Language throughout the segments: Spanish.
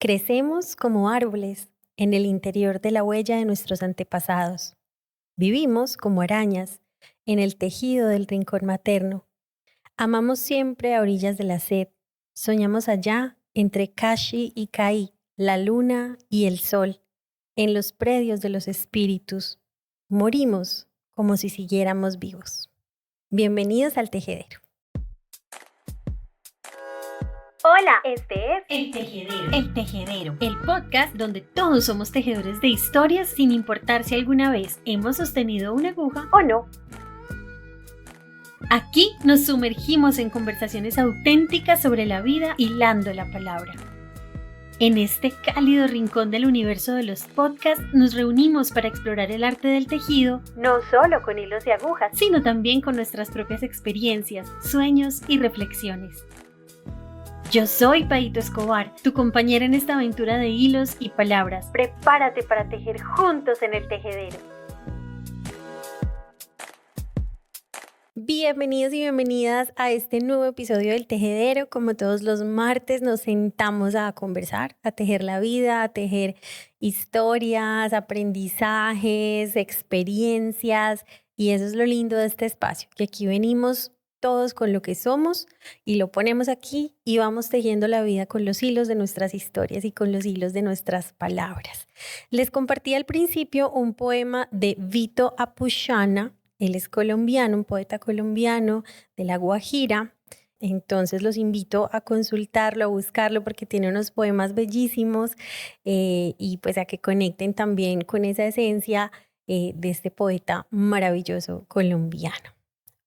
Crecemos como árboles en el interior de la huella de nuestros antepasados. Vivimos como arañas en el tejido del rincón materno. Amamos siempre a orillas de la sed. Soñamos allá entre Kashi y Kai, la luna y el sol, en los predios de los espíritus. Morimos como si siguiéramos vivos. Bienvenidos al Tejedero. Hola, este es El Tejedero. El Tejedero, el podcast donde todos somos tejedores de historias sin importar si alguna vez hemos sostenido una aguja o no. Aquí nos sumergimos en conversaciones auténticas sobre la vida hilando la palabra. En este cálido rincón del universo de los podcasts nos reunimos para explorar el arte del tejido, No solo con hilos y agujas, sino también con nuestras propias experiencias, sueños y reflexiones. Yo soy Paito Escobar, tu compañera en esta aventura de hilos y palabras. Prepárate para tejer juntos en el tejedero. Bienvenidos y bienvenidas a este nuevo episodio del Tejedero. Como todos los martes nos sentamos a conversar, a tejer la vida, a tejer historias, aprendizajes, experiencias, y eso es lo lindo de este espacio, que aquí venimos todos con lo que somos y lo ponemos aquí y vamos tejiendo la vida con los hilos de nuestras historias y con los hilos de nuestras palabras. Les compartí al principio un poema de Vito Apushana. Él es colombiano, un poeta colombiano de La Guajira. Entonces los invito a consultarlo, a buscarlo porque tiene unos poemas bellísimos y pues a que conecten también con esa esencia de este poeta maravilloso colombiano.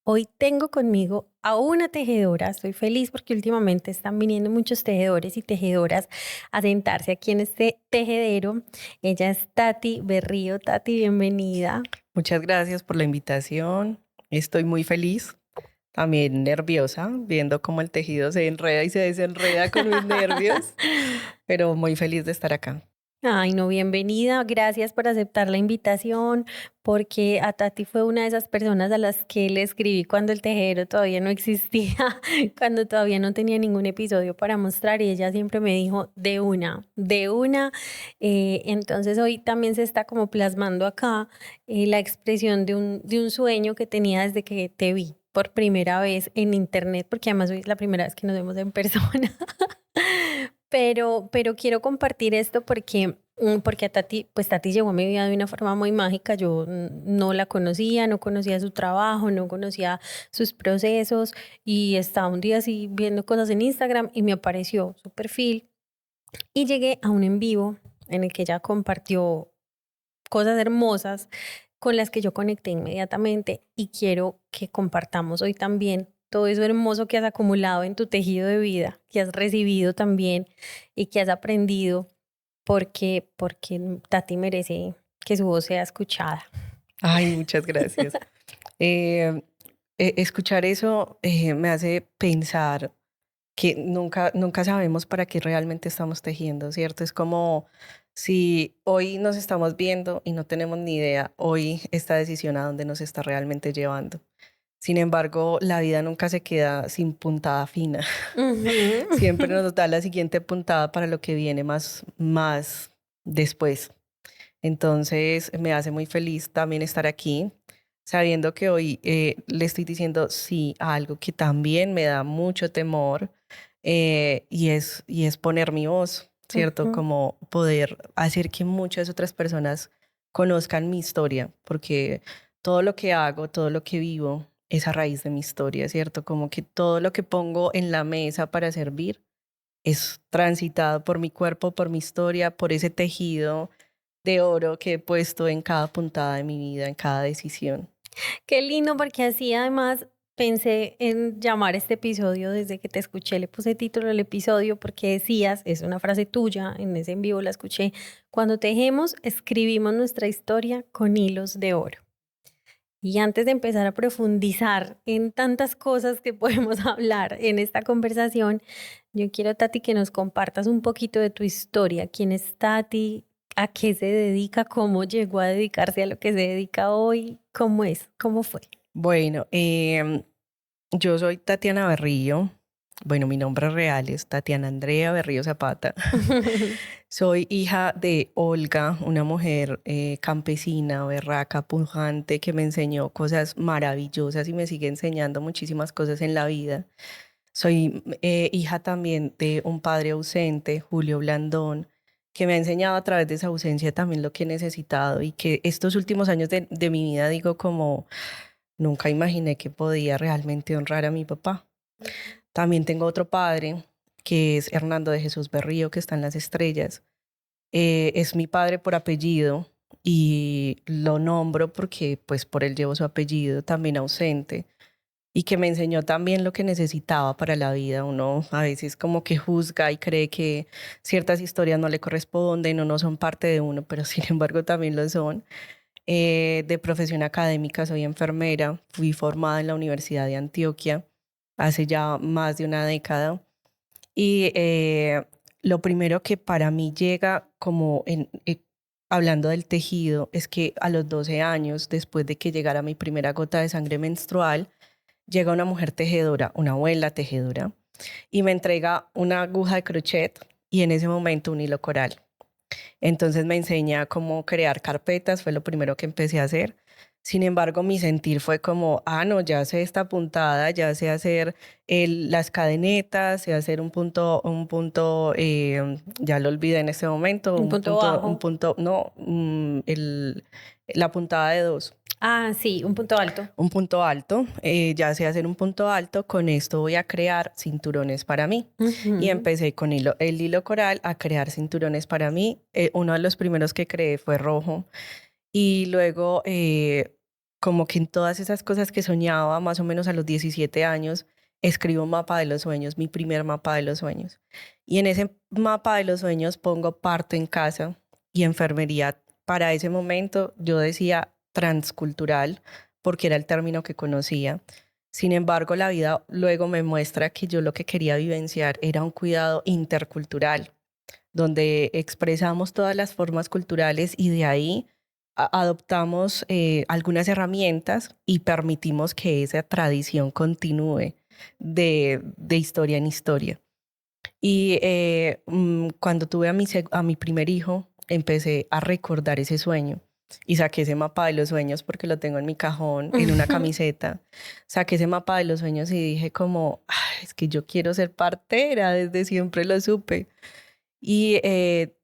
Hoy tengo conmigo a una tejedora. Estoy feliz porque últimamente están viniendo muchos tejedores y tejedoras a sentarse aquí en este tejedero. Ella es Tati Berrío. Tati, bienvenida. Muchas gracias por la invitación. Estoy muy feliz, también nerviosa, viendo cómo el tejido se enreda y se desenreda con mis nervios, pero muy feliz de estar acá. Ay, no, bienvenida. Gracias por aceptar la invitación, porque a Tati fue una de esas personas a las que le escribí cuando el tejedero todavía no existía, cuando todavía no tenía ningún episodio para mostrar y ella siempre me dijo de una. Entonces hoy también se está como plasmando acá la expresión de un sueño que tenía desde que te vi por primera vez en internet, porque además hoy es la primera vez que nos vemos en persona. Pero quiero compartir esto porque a Tati, pues Tati llegó a mi vida de una forma muy mágica. Yo no la conocía, no conocía su trabajo, no conocía sus procesos y estaba un día así viendo cosas en Instagram y me apareció su perfil y llegué a un en vivo en el que ella compartió cosas hermosas con las que yo conecté inmediatamente y quiero que compartamos hoy también todo eso hermoso que has acumulado en tu tejido de vida, que has recibido también y que has aprendido, porque Tati merece que su voz sea escuchada. Ay, muchas gracias. Escuchar eso me hace pensar que nunca sabemos para qué realmente estamos tejiendo, ¿cierto? Es como si hoy nos estamos viendo y no tenemos ni idea hoy esta decisión a dónde nos está realmente llevando. Sin embargo, la vida nunca se queda sin puntada fina. Siempre nos da la siguiente puntada para lo que viene más después. Entonces, me hace muy feliz también estar aquí, sabiendo que hoy le estoy diciendo sí a algo que también me da mucho temor y es poner mi voz, ¿cierto? Como poder hacer que muchas otras personas conozcan mi historia, porque todo lo que hago, todo lo que vivo es a raíz de mi historia, ¿cierto? Como que todo lo que pongo en la mesa para servir es transitado por mi cuerpo, por mi historia, por ese tejido de oro que he puesto en cada puntada de mi vida, en cada decisión. Qué lindo, porque así además pensé en llamar este episodio desde que te escuché, le puse título al episodio porque decías, es una frase tuya, en ese en vivo la escuché, cuando tejemos, escribimos nuestra historia con hilos de oro. Y antes de empezar a profundizar en tantas cosas que podemos hablar en esta conversación, yo quiero, Tati, que nos compartas un poquito de tu historia. ¿Quién es Tati? ¿A qué se dedica? ¿Cómo llegó a dedicarse a lo que se dedica hoy? ¿Cómo es? ¿Cómo fue? Bueno, yo soy Tatiana Berrillo, Bueno, mi nombre real es Tatiana Andrea Berrío Zapata. Soy hija de Olga, una mujer campesina, berraca, pujante, que me enseñó cosas maravillosas y me sigue enseñando muchísimas cosas en la vida. Soy hija también de un padre ausente, Julio Blandón, que me ha enseñado a través de esa ausencia también lo que he necesitado y que estos últimos años de mi vida digo como nunca imaginé que podía realmente honrar a mi papá. También tengo otro padre que es Hernando de Jesús Berrío, que está en las estrellas. Es mi padre por apellido y lo nombro porque pues por él llevo su apellido, también ausente, y que me enseñó también lo que necesitaba para la vida. Uno a veces como que juzga y cree que ciertas historias no le corresponden o no son parte de uno, pero sin embargo también lo son. De profesión académica soy enfermera, fui formada en la Universidad de Antioquia hace ya más de una década y lo primero que para mí llega como hablando del tejido es que a los 12 años, después de que llegara mi primera gota de sangre menstrual, llega una mujer tejedora, una abuela tejedora, y me entrega una aguja de crochet y en ese momento un hilo coral. Entonces me enseña cómo crear carpetas, fue lo primero que empecé a hacer. Sin embargo, mi sentir fue como, no, ya sé esta puntada, ya sé hacer las cadenetas, sé hacer ya lo olvidé en este momento, Un punto bajo. no, la puntada de dos. Ah, sí, un punto alto. Un punto alto, ya sé hacer un punto alto, con esto voy a crear cinturones para mí. Y empecé con el hilo coral a crear cinturones para mí. Uno de los primeros que creé fue rojo. Y luego, como que en todas esas cosas que soñaba, más o menos a los 17 años, escribo un mapa de los sueños, mi primer mapa de los sueños. Y en ese mapa de los sueños pongo parto en casa y enfermería. Para ese momento yo decía transcultural, porque era el término que conocía. Sin embargo, la vida luego me muestra que yo lo que quería vivenciar era un cuidado intercultural, donde expresamos todas las formas culturales y de ahí adoptamos algunas herramientas y permitimos que esa tradición continúe de historia en historia. Y cuando tuve a mi primer hijo, empecé a recordar ese sueño y saqué ese mapa de los sueños porque lo tengo en mi cajón, en una camiseta. Saqué ese mapa de los sueños y dije como, es que yo quiero ser partera, desde siempre lo supe. Y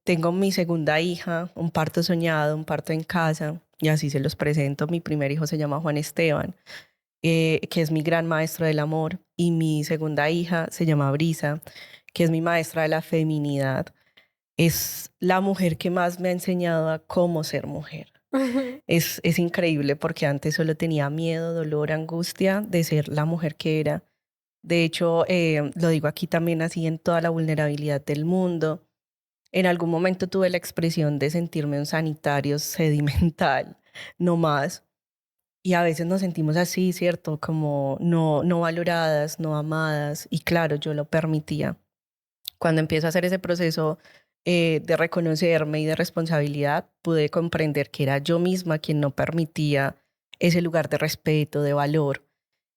tengo mi segunda hija, un parto soñado, un parto en casa, y así se los presento. Mi primer hijo se llama Juan Esteban, que es mi gran maestro del amor, y mi segunda hija se llama Brisa, que es mi maestra de la feminidad. Es la mujer que más me ha enseñado a cómo ser mujer. Es increíble porque antes solo tenía miedo, dolor, angustia de ser la mujer que era. De hecho, lo digo aquí también así en toda la vulnerabilidad del mundo. En algún momento tuve la expresión de sentirme un sanitario sedimental, no más. Y a veces nos sentimos así, ¿cierto? Como no valoradas, no amadas. Y claro, yo lo permitía. Cuando empiezo a hacer ese proceso de reconocerme y de responsabilidad, pude comprender que era yo misma quien no permitía ese lugar de respeto, de valor.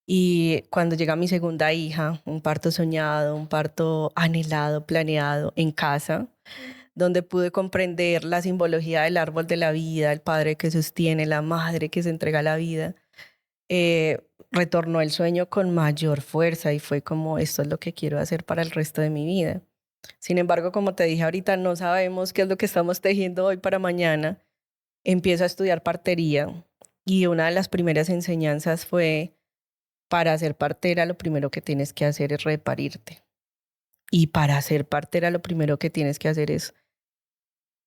Y cuando llega mi segunda hija, un parto soñado, un parto anhelado, planeado en casa, donde pude comprender la simbología del árbol de la vida, el padre que sostiene, la madre que se entrega a la vida, retornó el sueño con mayor fuerza y fue como, esto es lo que quiero hacer para el resto de mi vida. Sin embargo, como te dije ahorita, no sabemos qué es lo que estamos tejiendo hoy para mañana. Empiezo a estudiar partería y una de las primeras enseñanzas fue, para ser partera lo primero que tienes que hacer es reparirte. Y para ser partera lo primero que tienes que hacer es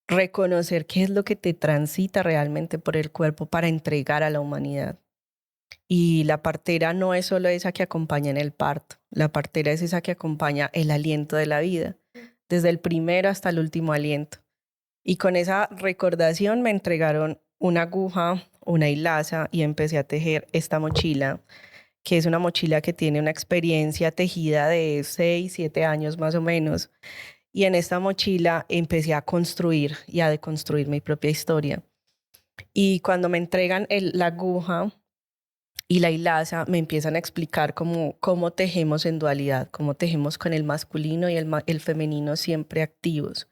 reconocer qué es lo que te transita realmente por el cuerpo para entregar a la humanidad. Y la partera no es solo esa que acompaña en el parto, la partera es esa que acompaña el aliento de la vida, desde el primero hasta el último aliento. Y con esa recordación me entregaron una aguja, una hilaza y empecé a tejer esta mochila, que es una mochila que tiene una experiencia tejida de 6, 7 años más o menos. Y en esta mochila empecé a construir y a deconstruir mi propia historia. Y cuando me entregan la aguja, y la hilaza me empiezan a explicar cómo tejemos en dualidad, cómo tejemos con el masculino y el femenino siempre activos.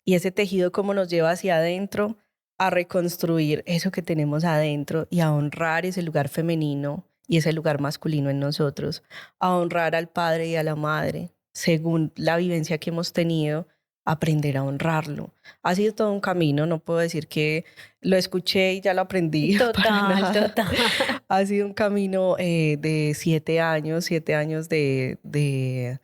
Y ese tejido cómo nos lleva hacia adentro a reconstruir eso que tenemos adentro y a honrar ese lugar femenino y ese lugar masculino en nosotros, a honrar al padre y a la madre, según la vivencia que hemos tenido, aprender a honrarlo. Ha sido todo un camino, no puedo decir que lo escuché y ya lo aprendí. Para Total, nada. total. Ha sido un camino de 7 años de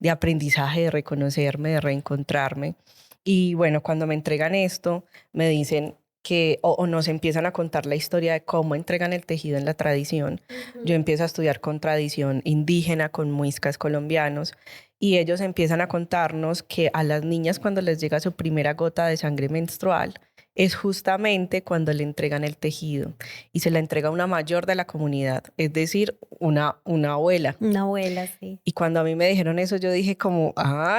aprendizaje, de reconocerme, de reencontrarme. Y bueno, cuando me entregan esto, me dicen que, o nos empiezan a contar la historia de cómo entregan el tejido en la tradición. Yo empiezo a estudiar con tradición indígena, con muiscas colombianos, y ellos empiezan a contarnos que a las niñas cuando les llega su primera gota de sangre menstrual, es justamente cuando le entregan el tejido y se la entrega una mayor de la comunidad, es decir, una abuela. Una abuela, sí. Y cuando a mí me dijeron eso, yo dije como,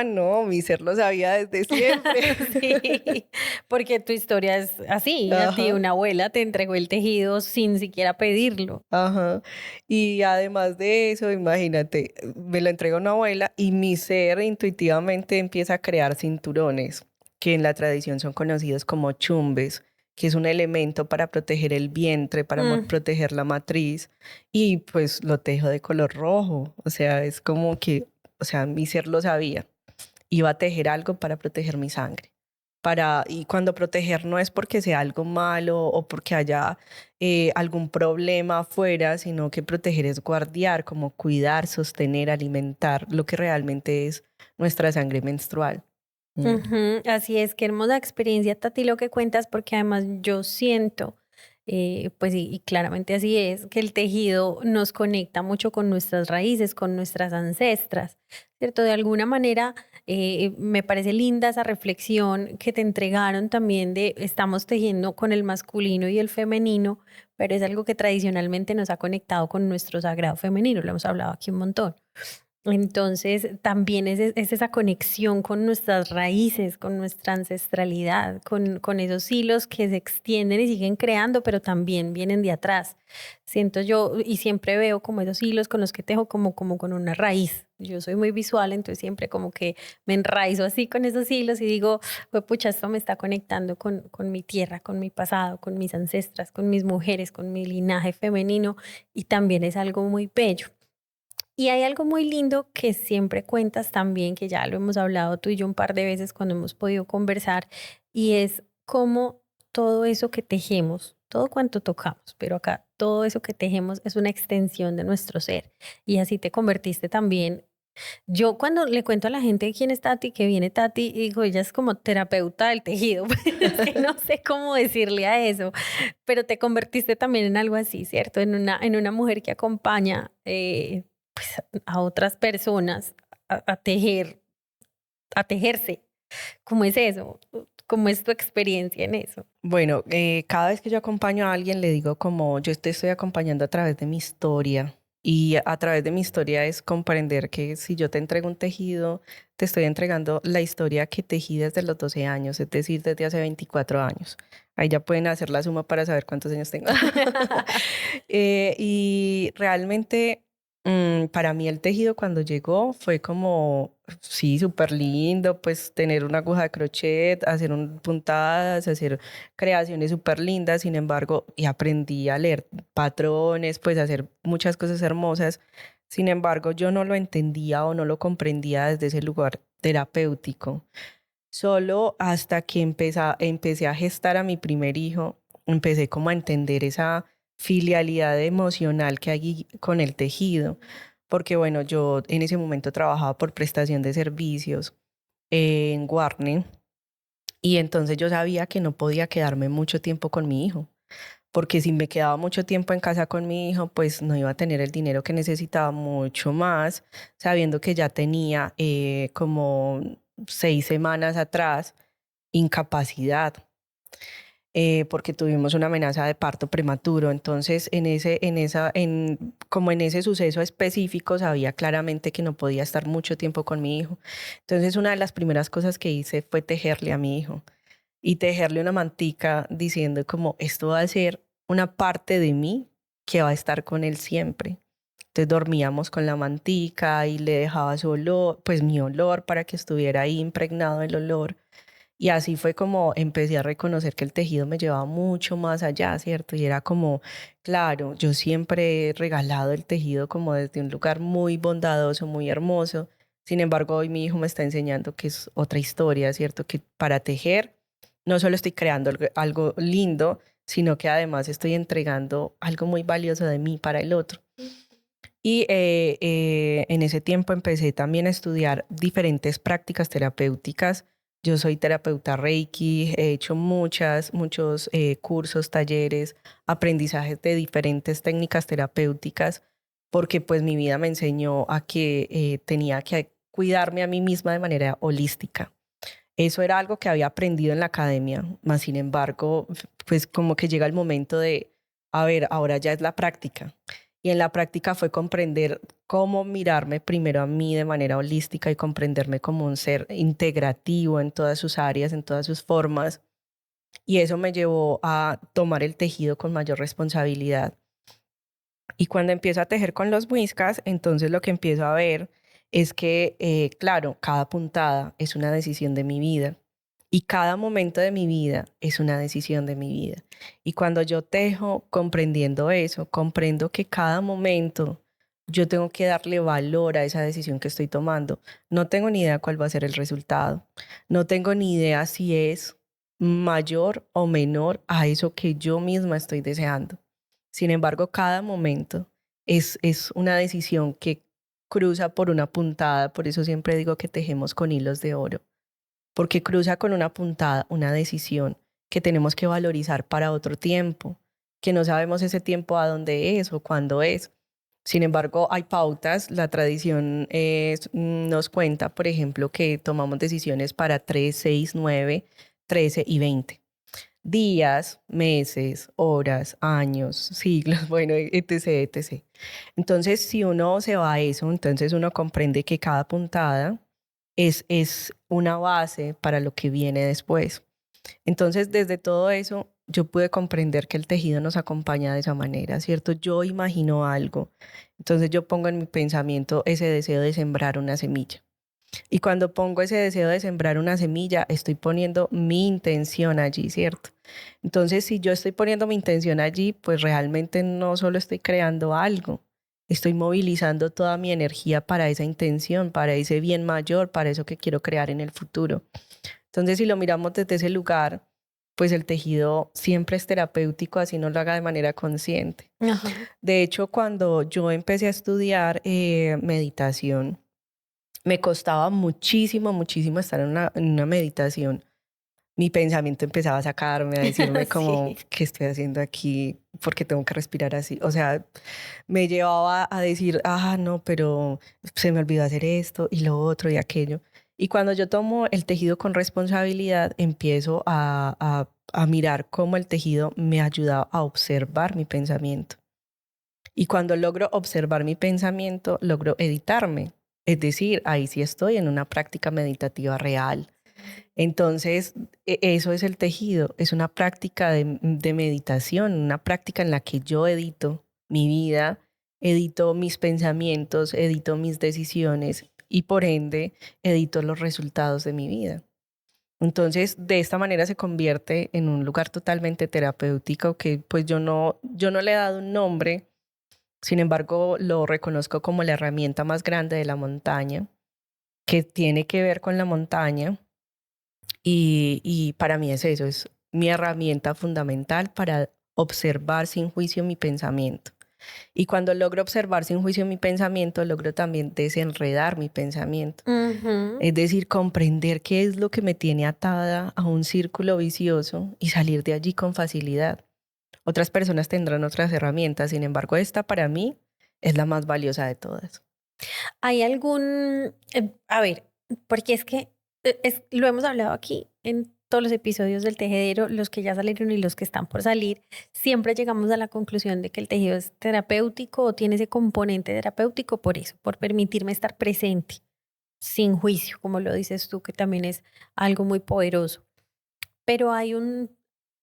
no, mi ser lo sabía desde siempre. Sí, porque tu historia es así. A ti Ajá. una abuela te entregó el tejido sin siquiera pedirlo. Ajá. Y además de eso, imagínate, me lo entrega una abuela y mi ser intuitivamente empieza a crear cinturones, que en la tradición son conocidos como chumbes, que es un elemento para proteger el vientre, para Mm, proteger la matriz, y pues lo tejo de color rojo. O sea, es como que, o sea, mi ser lo sabía. Iba a tejer algo para proteger mi sangre. Y cuando proteger no es porque sea algo malo o porque haya algún problema afuera, sino que proteger es guardiar, como cuidar, sostener, alimentar lo que realmente es nuestra sangre menstrual. Mm. ujú. Así es, qué hermosa experiencia, Tati, lo que cuentas, porque además yo siento, pues y claramente así es, que el tejido nos conecta mucho con nuestras raíces, con nuestras ancestras, ¿cierto? De alguna manera me parece linda esa reflexión que te entregaron también de estamos tejiendo con el masculino y el femenino, pero es algo que tradicionalmente nos ha conectado con nuestro sagrado femenino, lo hemos hablado aquí un montón. Entonces, también es esa conexión con nuestras raíces, con nuestra ancestralidad, con esos hilos que se extienden y siguen creando, pero también vienen de atrás. Siento yo, y siempre veo como esos hilos con los que tejo, como con una raíz. Yo soy muy visual, entonces siempre como que me enraizo así con esos hilos y digo, pues pucha, esto me está conectando con mi tierra, con mi pasado, con mis ancestras, con mis mujeres, con mi linaje femenino, y también es algo muy bello. Y hay algo muy lindo que siempre cuentas también, que ya lo hemos hablado tú y yo un par de veces cuando hemos podido conversar, y es cómo todo eso que tejemos, todo cuanto tocamos, pero acá todo eso que tejemos es una extensión de nuestro ser. Y así te convertiste también. Yo cuando le cuento a la gente quién es Tati, que viene Tati, digo, ella es como terapeuta del tejido. Es que no sé cómo decirle a eso, pero te convertiste también en algo así, ¿cierto? En una mujer que acompaña pues, a otras personas a tejer, a tejerse. ¿Cómo es eso? ¿Cómo es tu experiencia en eso? Bueno, cada vez que yo acompaño a alguien le digo como yo te estoy acompañando a través de mi historia y a través de mi historia es comprender que si yo te entrego un tejido, te estoy entregando la historia que tejí desde los 12 años, es decir, desde hace 24 años. Ahí ya pueden hacer la suma para saber cuántos años tengo. Y realmente para mí el tejido cuando llegó fue como, sí, súper lindo, pues tener una aguja de crochet, hacer puntadas, hacer creaciones súper lindas, sin embargo, y aprendí a leer patrones, pues a hacer muchas cosas hermosas. Sin embargo, yo no lo entendía o no lo comprendía desde ese lugar terapéutico. Solo hasta que empecé a gestar a mi primer hijo, empecé como a entender esa filialidad emocional que hay con el tejido. Porque bueno, yo en ese momento trabajaba por prestación de servicios en Warner y entonces yo sabía que no podía quedarme mucho tiempo con mi hijo. Porque si me quedaba mucho tiempo en casa con mi hijo, pues no iba a tener el dinero que necesitaba mucho más, sabiendo que ya tenía como 6 semanas atrás incapacidad, porque tuvimos una amenaza de parto prematuro. Entonces, como en ese suceso específico, sabía claramente que no podía estar mucho tiempo con mi hijo. Entonces, una de las primeras cosas que hice fue tejerle a mi hijo y tejerle una mantica diciendo como esto va a ser una parte de mí que va a estar con él siempre. Entonces dormíamos con la mantica y le dejaba su olor, pues mi olor para que estuviera ahí impregnado el olor. Y así fue como empecé a reconocer que el tejido me llevaba mucho más allá, ¿cierto? Y era como, claro, yo siempre he regalado el tejido como desde un lugar muy bondadoso, muy hermoso. Sin embargo, hoy mi hijo me está enseñando que es otra historia, ¿cierto? Que para tejer no solo estoy creando algo lindo, sino que además estoy entregando algo muy valioso de mí para el otro. Y en ese tiempo empecé también a estudiar diferentes prácticas terapéuticas. Yo soy terapeuta Reiki, he hecho muchos cursos, talleres, aprendizajes de diferentes técnicas terapéuticas, porque pues mi vida me enseñó a que tenía que cuidarme a mí misma de manera holística. Eso era algo que había aprendido en la academia, mas sin embargo, pues como que llega el momento de, a ver, ahora ya es la práctica. Y en la práctica fue comprender cómo mirarme primero a mí de manera holística y comprenderme como un ser integrativo en todas sus áreas, en todas sus formas. Y eso me llevó a tomar el tejido con mayor responsabilidad. Y cuando empiezo a tejer con los whiskas, entonces lo que empiezo a ver es que, claro, cada puntada es una decisión de mi vida y cada momento de mi vida es una decisión de mi vida. Y cuando yo tejo comprendiendo eso, comprendo que cada momento yo tengo que darle valor a esa decisión que estoy tomando. No tengo ni idea cuál va a ser el resultado. No tengo ni idea si es mayor o menor a eso que yo misma estoy deseando. Sin embargo, cada momento es una decisión que cruza por una puntada, por eso siempre digo que tejemos con hilos de oro, porque cruza con una puntada una decisión que tenemos que valorizar para otro tiempo, que no sabemos ese tiempo a dónde es o cuándo es. Sin embargo, hay pautas, la tradición nos cuenta, por ejemplo, que tomamos decisiones para 3, 6, 9, 13 y 20 días, meses, horas, años, siglos, bueno, etc., etc. Entonces, si uno se va a eso, entonces uno comprende que cada puntada es una base para lo que viene después. Entonces, desde todo eso, yo pude comprender que el tejido nos acompaña de esa manera, ¿cierto? Yo imagino algo, entonces yo pongo en mi pensamiento ese deseo de sembrar una semilla. Y cuando pongo ese deseo de sembrar una semilla, estoy poniendo mi intención allí, ¿cierto? Entonces, si yo estoy poniendo mi intención allí, pues realmente no solo estoy creando algo, estoy movilizando toda mi energía para esa intención, para ese bien mayor, para eso que quiero crear en el futuro. Entonces, si lo miramos desde ese lugar, pues el tejido siempre es terapéutico, así no lo haga de manera consciente. Ajá. De hecho, cuando yo empecé a estudiar meditación, me costaba muchísimo estar en una meditación. Mi pensamiento empezaba a sacarme, a decirme como, Sí. ¿qué estoy haciendo aquí? ¿Por qué tengo que respirar así? O sea, me llevaba a decir, no, pero se me olvidó hacer esto y lo otro y aquello. Y cuando yo tomo el tejido con responsabilidad, empiezo a mirar cómo el tejido me ayuda a observar mi pensamiento. Y cuando logro observar mi pensamiento, logro editarme. Es decir, ahí sí estoy en una práctica meditativa real. Entonces, eso es el tejido, es una práctica de meditación, una práctica en la que yo edito mi vida, edito mis pensamientos, edito mis decisiones y por ende edito los resultados de mi vida. Entonces, de esta manera se convierte en un lugar totalmente terapéutico que pues yo no le he dado un nombre. Sin embargo, lo reconozco como la herramienta más grande de la montaña, que tiene que ver con la montaña y para mí es eso, es mi herramienta fundamental para observar sin juicio mi pensamiento. Y cuando logro observar sin juicio mi pensamiento, logro también desenredar mi pensamiento. Ujú. Es decir, comprender qué es lo que me tiene atada a un círculo vicioso y salir de allí con facilidad. Otras personas tendrán otras herramientas, sin embargo, esta para mí es la más valiosa de todas. ¿Hay algún, a ver, porque es que lo hemos hablado aquí en todos los episodios del tejedero, los que ya salieron y los que están por salir, siempre llegamos a la conclusión de que el tejido es terapéutico o tiene ese componente terapéutico por eso, por permitirme estar presente, sin juicio, como lo dices tú, que también es algo muy poderoso. Pero hay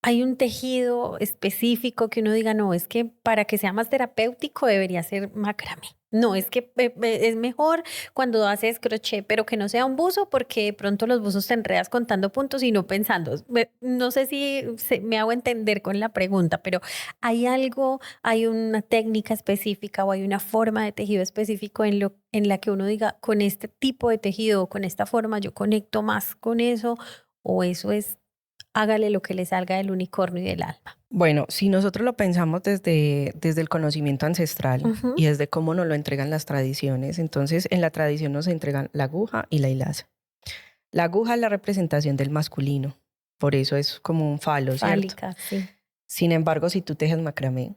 hay un tejido específico que uno diga, no, es que para que sea más terapéutico debería ser macramé. No, es que es mejor cuando haces crochet, pero que no sea un buzo porque de pronto los buzos te enredas contando puntos y no pensando. No sé si me hago entender con la pregunta, pero ¿hay algo, hay una técnica específica o hay una forma de tejido específico en la que uno diga, con este tipo de tejido o con esta forma yo conecto más con eso, o eso es hágale lo que le salga del unicornio y del alma? Bueno, si nosotros lo pensamos desde el conocimiento ancestral Ujú. y desde cómo nos lo entregan las tradiciones, entonces en la tradición nos entregan la aguja y la hilaza. La aguja es la representación del masculino, por eso es como un falo, ¿cierto? Fálica, sí. Sin embargo, si tú tejes macramé,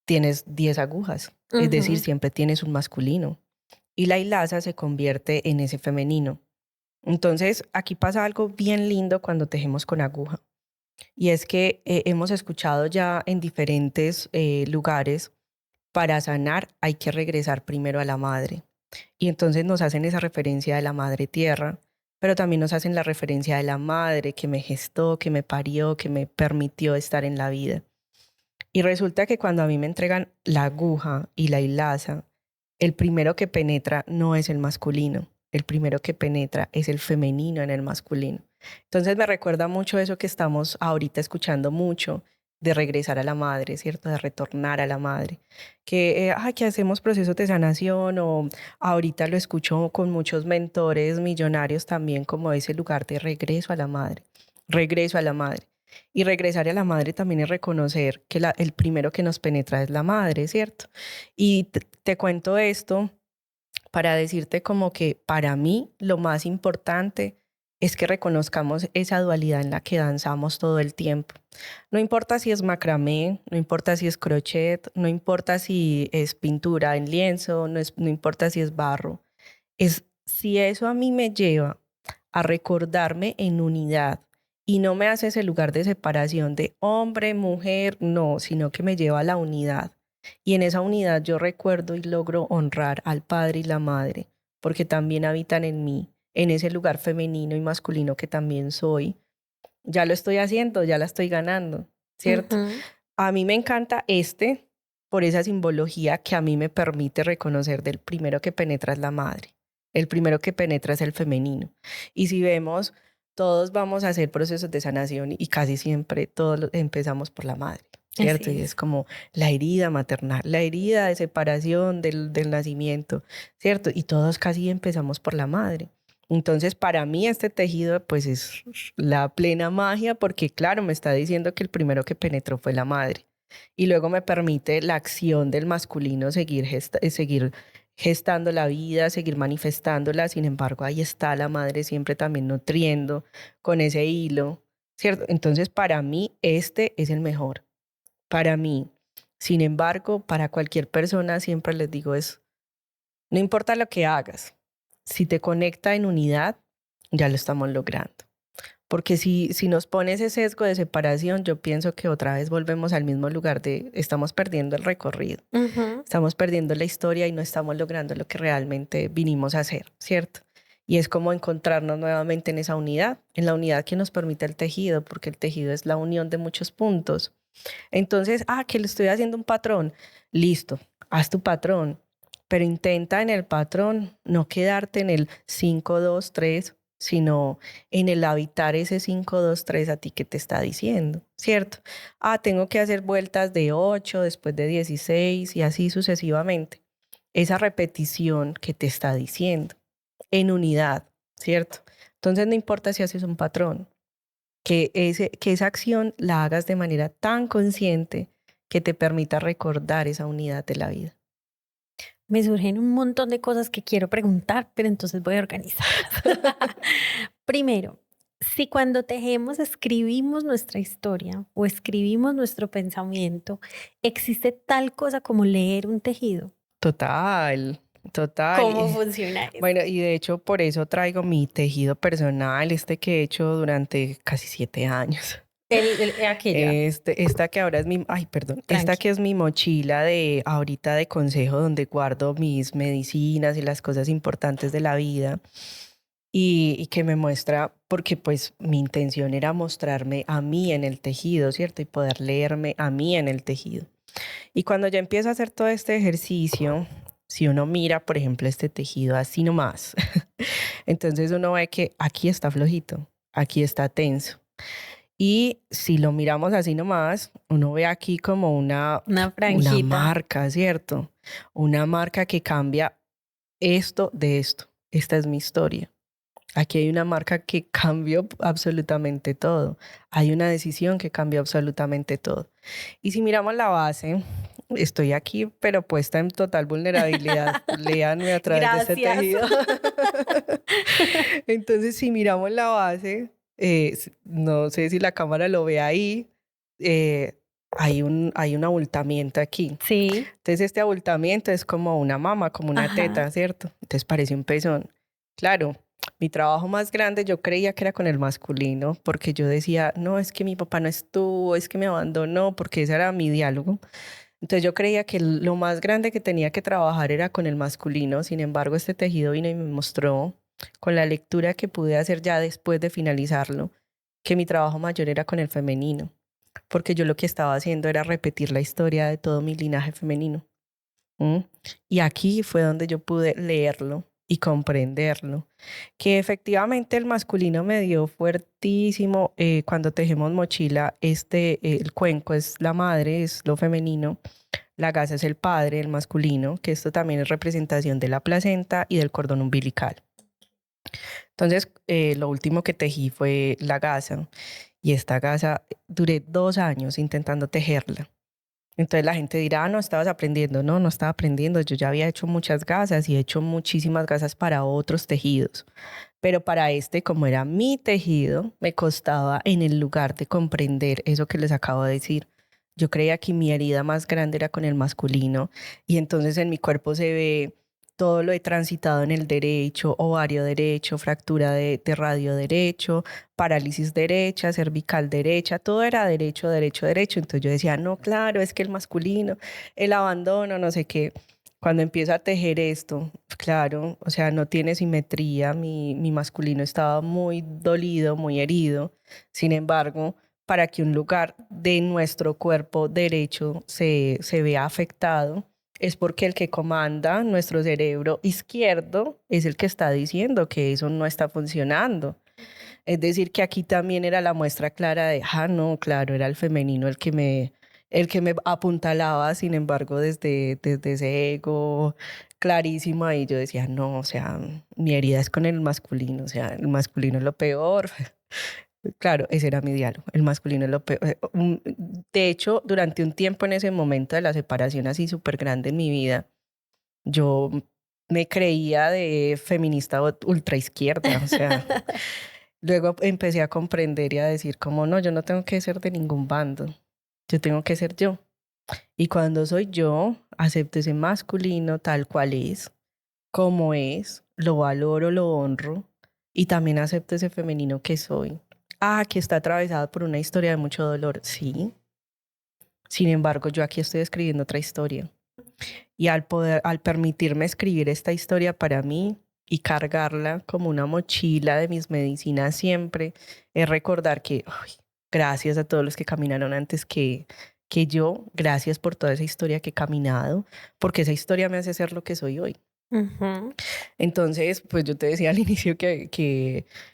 tienes 10 agujas, es decir, Ujú. siempre tienes un masculino. Y la hilaza se convierte en ese femenino. Entonces, aquí pasa algo bien lindo cuando tejemos con aguja. Y es que hemos escuchado ya en diferentes lugares, para sanar hay que regresar primero a la madre. Y entonces nos hacen esa referencia de la madre tierra, pero también nos hacen la referencia de la madre que me gestó, que me parió, que me permitió estar en la vida. Y resulta que cuando a mí me entregan la aguja y la hilaza, el primero que penetra no es el masculino, el primero que penetra es el femenino en el masculino. Entonces me recuerda mucho eso que estamos ahorita escuchando mucho, de regresar a la madre, ¿cierto? De retornar a la madre. Que hacemos procesos de sanación, o ahorita lo escucho con muchos mentores millonarios también, como ese lugar de regreso a la madre, regreso a la madre. Y regresar a la madre también es reconocer que el primero que nos penetra es la madre, ¿cierto? Y te cuento esto para decirte como que para mí lo más importante es que reconozcamos esa dualidad en la que danzamos todo el tiempo. No importa si es macramé, no importa si es crochet, no importa si es pintura en lienzo, no importa si es barro. Es si eso a mí me lleva a recordarme en unidad y no me hace ese lugar de separación de hombre, mujer, no, sino que me lleva a la unidad. Y en esa unidad yo recuerdo y logro honrar al padre y la madre, porque también habitan en mí, en ese lugar femenino y masculino que también soy. Ya lo estoy haciendo, ya la estoy ganando, ¿cierto? Ujú. A mí me encanta por esa simbología que a mí me permite reconocer del primero que penetra es la madre. El primero que penetra es el femenino. Y si vemos, todos vamos a hacer procesos de sanación y casi siempre todos empezamos por la madre, ¿cierto? Así Y es. es como la herida maternal, la herida de separación del nacimiento, ¿cierto? Y todos casi empezamos por la madre. Entonces, para mí este tejido pues es la plena magia porque, claro, me está diciendo que el primero que penetró fue la madre. Y luego me permite la acción del masculino seguir gestando la vida, seguir manifestándola. Sin embargo, ahí está la madre siempre también nutriendo con ese hilo, ¿cierto? Entonces, para mí, este es el mejor. Para mí. Sin embargo, para cualquier persona siempre les digo no importa lo que hagas, si te conecta en unidad, ya lo estamos logrando. Porque si nos pone ese sesgo de separación, yo pienso que otra vez volvemos al mismo lugar de estamos perdiendo el recorrido, Ujú. estamos perdiendo la historia y no estamos logrando lo que realmente vinimos a hacer, ¿cierto? Y es como encontrarnos nuevamente en esa unidad, en la unidad que nos permite el tejido, porque el tejido es la unión de muchos puntos. Entonces, que le estoy haciendo un patrón, listo, haz tu patrón, pero intenta en el patrón no quedarte en el 5, 2, 3, sino en el habitar ese 5, 2, 3 a ti que te está diciendo, ¿cierto? Tengo que hacer vueltas de 8, después de 16 y así sucesivamente. Esa repetición que te está diciendo en unidad, ¿cierto? Entonces no importa si haces un patrón, que esa acción la hagas de manera tan consciente que te permita recordar esa unidad de la vida. Me surgen un montón de cosas que quiero preguntar, pero entonces voy a organizarlas. Primero, si cuando tejemos escribimos nuestra historia o escribimos nuestro pensamiento, ¿existe tal cosa como leer un tejido? Total, total. ¿Cómo funciona eso? Bueno, y de hecho por eso traigo mi tejido personal, que he hecho durante casi 7 años. Aquella, Esta que ahora es perdón, esta tranqui. que es mi mochila de ahorita de consejo donde guardo mis medicinas y las cosas importantes de la vida. y que me muestra, porque pues mi intención era mostrarme a mí en el tejido, ¿cierto? Y poder leerme a mí en el tejido. Y cuando ya empiezo a hacer todo este ejercicio, si uno mira, por ejemplo, este tejido así nomás, entonces uno ve que aquí está flojito, aquí está tenso. Y si lo miramos así nomás, uno ve aquí como Una una franjita. marca, ¿cierto? Una marca que cambia esto de esto. Esta es mi historia. Aquí hay una marca que cambió absolutamente todo. Hay una decisión que cambió absolutamente todo. Y si miramos la base, estoy aquí, pero puesta en total vulnerabilidad. Léanme a través de este Gracias. tejido. Entonces, si miramos la base, no sé si la cámara lo ve ahí, hay un abultamiento aquí. Sí. Entonces, este abultamiento es como una mama, como una Ajá. teta, ¿cierto? Entonces, parece un pezón. Claro, mi trabajo más grande yo creía que era con el masculino, porque yo decía, no, es que mi papá no estuvo, es que me abandonó, porque ese era mi diálogo. Entonces yo creía que lo más grande que tenía que trabajar era con el masculino. Sin embargo, este tejido vino y me mostró, con la lectura que pude hacer ya después de finalizarlo, que mi trabajo mayor era con el femenino, porque yo lo que estaba haciendo era repetir la historia de todo mi linaje femenino. ¿Mm? Y aquí fue donde yo pude leerlo y comprenderlo, que efectivamente el masculino me dio fuertísimo cuando tejemos mochila, el cuenco es la madre, es lo femenino, la gasa es el padre, el masculino, que esto también es representación de la placenta y del cordón umbilical. Entonces, lo último que tejí fue la gasa, y esta gasa duré 2 años intentando tejerla. Entonces la gente dirá, no, estabas aprendiendo. No, no estaba aprendiendo. Yo ya había hecho muchas gasas y he hecho muchísimas gasas para otros tejidos. Pero para este, como era mi tejido, me costaba en el lugar de comprender eso que les acabo de decir. Yo creía que mi herida más grande era con el masculino y entonces en mi cuerpo se ve todo lo he transitado en el derecho, ovario derecho, fractura de radio derecho, parálisis derecha, cervical derecha, todo era derecho, derecho, derecho. Entonces yo decía, no, claro, es que el masculino, el abandono, no sé qué. Cuando empiezo a tejer esto, claro, o sea, no tiene simetría, mi masculino estaba muy dolido, muy herido. Sin embargo, para que un lugar de nuestro cuerpo derecho se vea afectado, es porque el que comanda nuestro cerebro izquierdo es el que está diciendo que eso no está funcionando. Es decir, que aquí también era la muestra clara de, no, claro, era el femenino el que me apuntalaba, sin embargo, desde ese ego clarísimo ahí yo decía, no, o sea, mi herida es con el masculino, o sea, el masculino es lo peor. Claro, ese era mi diálogo, el masculino es lo peor. De hecho, durante un tiempo en ese momento de la separación así súper grande en mi vida, yo me creía de feminista ultra izquierda, o sea, luego empecé a comprender y a decir como no, yo no tengo que ser de ningún bando, yo tengo que ser yo. Y cuando soy yo, acepto ese masculino tal cual es, como es, lo valoro, lo honro y también acepto ese femenino que soy. Que está atravesado por una historia de mucho dolor, sí. Sin embargo, yo aquí estoy escribiendo otra historia. Y al permitirme escribir esta historia para mí y cargarla como una mochila de mis medicinas siempre, es recordar que gracias a todos los que caminaron antes que yo, gracias por toda esa historia que he caminado, porque esa historia me hace ser lo que soy hoy. Ujú. Entonces, pues yo te decía al inicio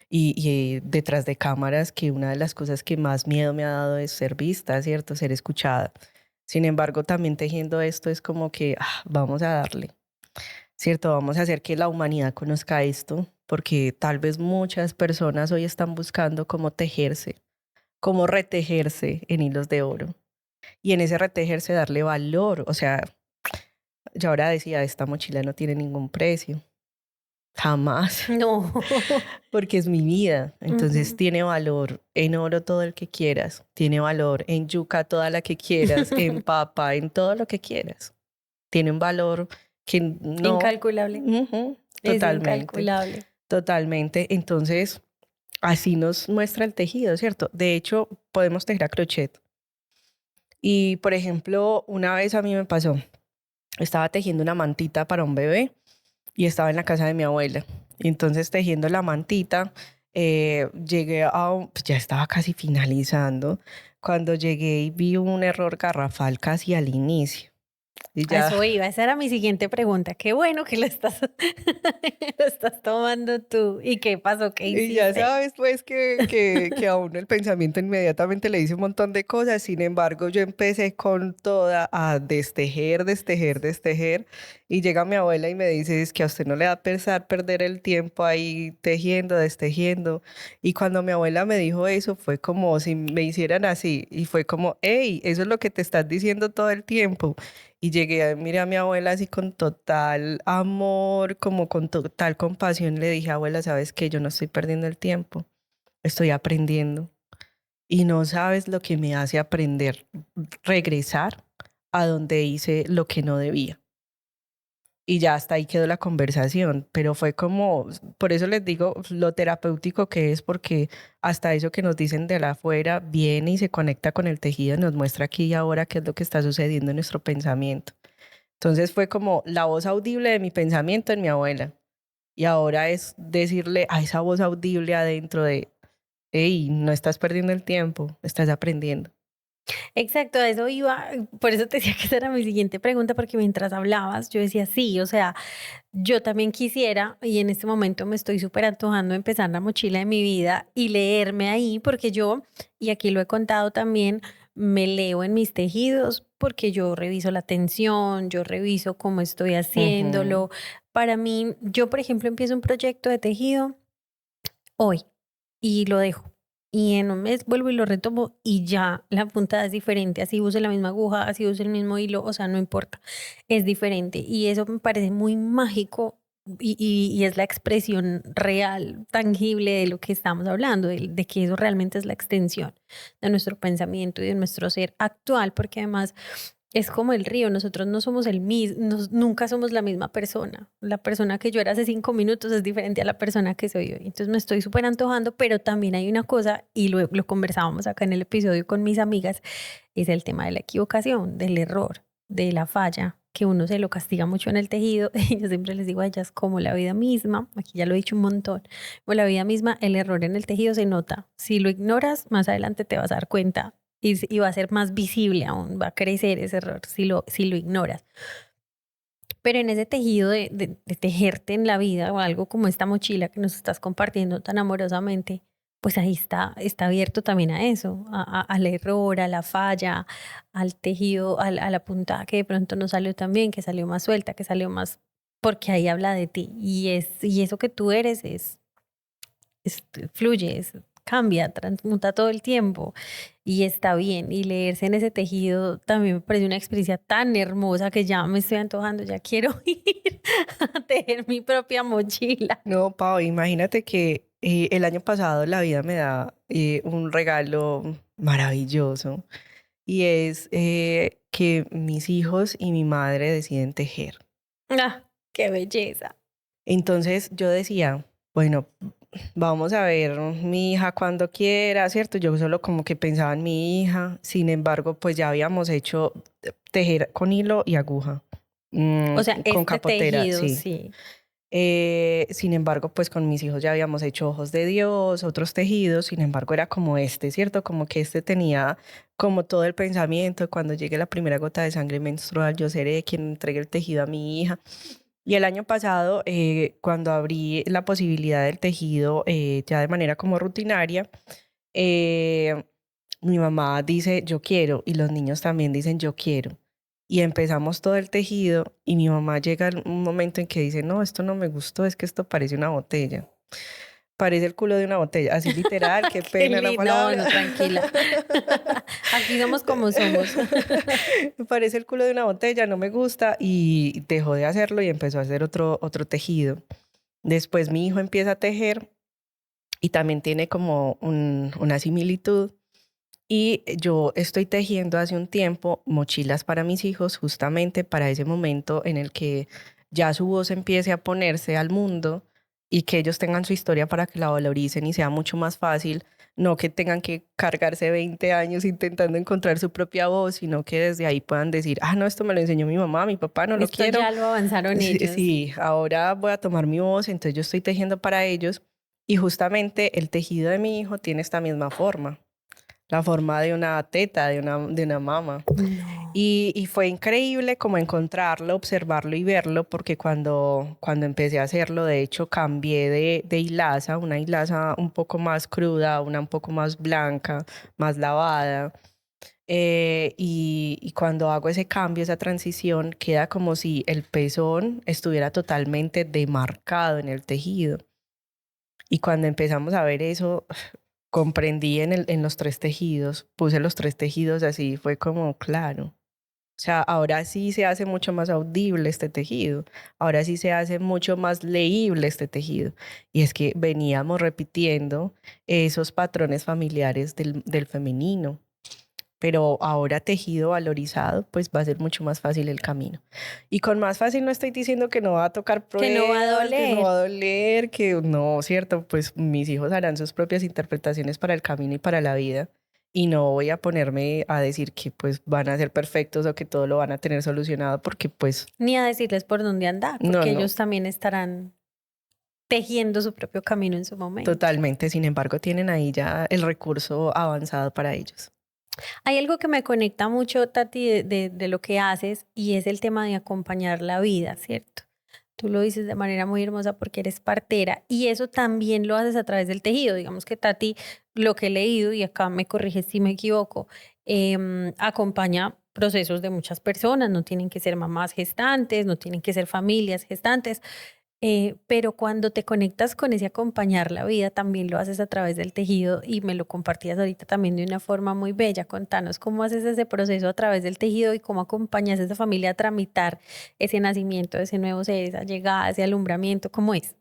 y detrás de cámaras que una de las cosas que más miedo me ha dado es ser vista, ¿cierto? Ser escuchada. Sin embargo, también tejiendo esto es como que vamos a darle, ¿cierto? Vamos a hacer que la humanidad conozca esto, porque tal vez muchas personas hoy están buscando cómo tejerse, cómo retejerse en hilos de oro. Y en ese retejerse darle valor. O sea, yo ahora decía, esta mochila no tiene ningún precio. Jamás. No. Porque es mi vida. Entonces Ujú. tiene valor en oro todo el que quieras. Tiene valor en yuca toda la que quieras. En papa, en todo lo que quieras. Tiene un valor que no. Incalculable. Ujú, Es totalmente. incalculable. Totalmente. Entonces, así nos muestra el tejido, ¿cierto? De hecho, podemos tejer a crochet. Y, por ejemplo, una vez a mí me pasó, estaba tejiendo una mantita para un bebé y estaba en la casa de mi abuela. Y entonces tejiendo la mantita, llegué pues ya estaba casi finalizando, cuando llegué y vi un error garrafal casi al inicio. Y A ya, eso iba, esa era mi siguiente pregunta. Qué bueno que lo estás, lo estás tomando tú. ¿Y qué pasó? ¿Qué y ya hiciste? sabes, pues, que a uno el pensamiento inmediatamente le dice un montón de cosas. Sin embargo, yo empecé con toda a destejer, destejer, destejer. Y llega mi abuela y me dice, es que a usted no le da pesar perder el tiempo ahí tejiendo, destejiendo. Y cuando mi abuela me dijo eso, fue como si me hicieran así. Y fue como, hey, eso es lo que te estás diciendo todo el tiempo. Y llegué, miré a mi abuela así con total amor, como con total compasión. Le dije, abuela, ¿sabes qué? Yo no estoy perdiendo el tiempo, estoy aprendiendo. Y no sabes lo que me hace aprender, regresar a donde hice lo que no debía. Y ya hasta ahí quedó la conversación, pero fue como, por eso les digo lo terapéutico que es, porque hasta eso que nos dicen de la afuera viene y se conecta con el tejido y nos muestra aquí y ahora qué es lo que está sucediendo en nuestro pensamiento. Entonces fue como la voz audible de mi pensamiento en mi abuela. Y ahora es decirle a esa voz audible adentro de, hey, no estás perdiendo el tiempo, estás aprendiendo. Exacto, a eso iba. Por eso te decía que esa era mi siguiente pregunta, porque mientras hablabas, yo decía, sí, o sea, yo también quisiera, y en este momento me estoy súper antojando de empezar la mochila de mi vida y leerme ahí, porque yo, y aquí lo he contado también, me leo en mis tejidos porque yo reviso la tensión, yo reviso cómo estoy Ujú. haciéndolo. Para mí, yo, por ejemplo, empiezo un proyecto de tejido hoy y lo dejo. Y en un mes vuelvo y lo retomo y ya la puntada es diferente. Así use la misma aguja, así use el mismo hilo, o sea, no importa. Es diferente. Y eso me parece muy mágico y es la expresión real, tangible de lo que estamos hablando, de que eso realmente es la extensión de nuestro pensamiento y de nuestro ser actual, porque además es como el río, nosotros no somos el mismo, nunca somos la misma persona. La persona que yo era hace 5 minutos es diferente a la persona que soy hoy. Entonces me estoy súper antojando, pero también hay una cosa, y lo conversábamos acá en el episodio con mis amigas, es el tema de la equivocación, del error, de la falla, que uno se lo castiga mucho en el tejido. Y yo siempre les digo a ellas, como la vida misma, aquí ya lo he dicho un montón, como la vida misma, el error en el tejido se nota. Si lo ignoras, más adelante te vas a dar cuenta y va a ser más visible aún, va a crecer ese error si lo ignoras. Pero en ese tejido de tejerte en la vida o algo como esta mochila que nos estás compartiendo tan amorosamente, pues ahí está abierto también a eso, al error, a la falla, al tejido, a la puntada que de pronto no salió tan bien, que salió más suelta, que salió más, porque ahí habla de ti. Y eso que tú eres fluye, cambia, transmuta todo el tiempo y está bien. Y leerse en ese tejido también me parece una experiencia tan hermosa que ya me estoy antojando, ya quiero ir a tejer mi propia mochila. No, Pau, imagínate que el año pasado la vida me da un regalo maravilloso y es que mis hijos y mi madre deciden tejer. Ah, qué belleza. Entonces yo decía, bueno, vamos a ver mi hija cuando quiera, ¿cierto? Yo solo como que pensaba en mi hija, sin embargo, pues ya habíamos hecho tejer con hilo y aguja, O sea, con este capotera, tejido, sí. sí. Sin embargo, pues con mis hijos ya habíamos hecho ojos de Dios, otros tejidos, sin embargo era como este, ¿cierto? Como que este tenía como todo el pensamiento, cuando llegue la primera gota de sangre menstrual, yo seré quien entregue el tejido a mi hija. Y el año pasado, cuando abrí la posibilidad del tejido ya de manera como rutinaria, eh, mi mamá dice yo quiero y los niños también dicen yo quiero. Y empezamos todo el tejido y mi mamá llega un momento en que dice, no, esto no me gustó, es que esto parece una botella. Parece el culo de una botella, así literal, qué Qué pena la lindo. No, palabra. no, tranquila. Aquí somos como somos. Parece el culo de una botella, no me gusta y dejó de hacerlo y empezó a hacer otro tejido. Después mi hijo empieza a tejer y también tiene como una similitud. Y yo estoy tejiendo hace un tiempo mochilas para mis hijos, justamente para ese momento en el que ya su voz empiece a ponerse al mundo y que ellos tengan su historia para que la valoricen y sea mucho más fácil no que tengan que cargarse 20 años intentando encontrar su propia voz, sino que desde ahí puedan decir, ah, no, esto me lo enseñó mi mamá, mi papá, no lo Esto quiero. ya lo avanzaron Sí, ellos. sí, ahora voy a tomar mi voz, entonces yo estoy tejiendo para ellos y justamente el tejido de mi hijo tiene esta misma forma, la forma de una teta, de una mama. No. Y fue increíble como encontrarlo, observarlo y verlo, porque cuando empecé a hacerlo, de hecho, cambié de hilaza, una hilaza un poco más cruda, una un poco más blanca, más lavada. Y cuando hago ese cambio, esa transición, queda como si el pezón estuviera totalmente demarcado en el tejido. Y cuando empezamos a ver eso, comprendí en los tres tejidos, puse los tres tejidos así, fue como claro. O sea, ahora sí se hace mucho más audible este tejido, ahora sí se hace mucho más leíble este tejido. Y es que veníamos repitiendo esos patrones familiares del femenino, pero ahora tejido valorizado, pues va a ser mucho más fácil el camino. Y con más fácil no estoy diciendo que no va a tocar Que no va a pruebas, que no doler. va a doler, que no, cierto, pues mis hijos harán sus propias interpretaciones para el camino y para la vida. Y no voy a ponerme a decir que pues van a ser perfectos o que todo lo van a tener solucionado porque pues Ni a decirles por dónde andar, no, porque no, ellos también estarán tejiendo su propio camino en su momento. totalmente. Sin embargo, tienen ahí ya el recurso avanzado para ellos. Hay algo que me conecta mucho, Tati, de lo que haces y es el tema de acompañar la vida, ¿cierto? Tú lo dices de manera muy hermosa porque eres partera y eso también lo haces a través del tejido. Digamos que Tati, lo que he leído, y acá me corriges si me equivoco, acompaña procesos de muchas personas, no tienen que ser mamás gestantes, no tienen que ser familias gestantes, pero cuando te conectas con ese acompañar la vida, también lo haces a través del tejido y me lo compartías ahorita también de una forma muy bella. Contanos cómo haces ese proceso a través del tejido y cómo acompañas a esa familia a tramitar ese nacimiento de ese nuevo ser, esa llegada, ese alumbramiento, ¿cómo es?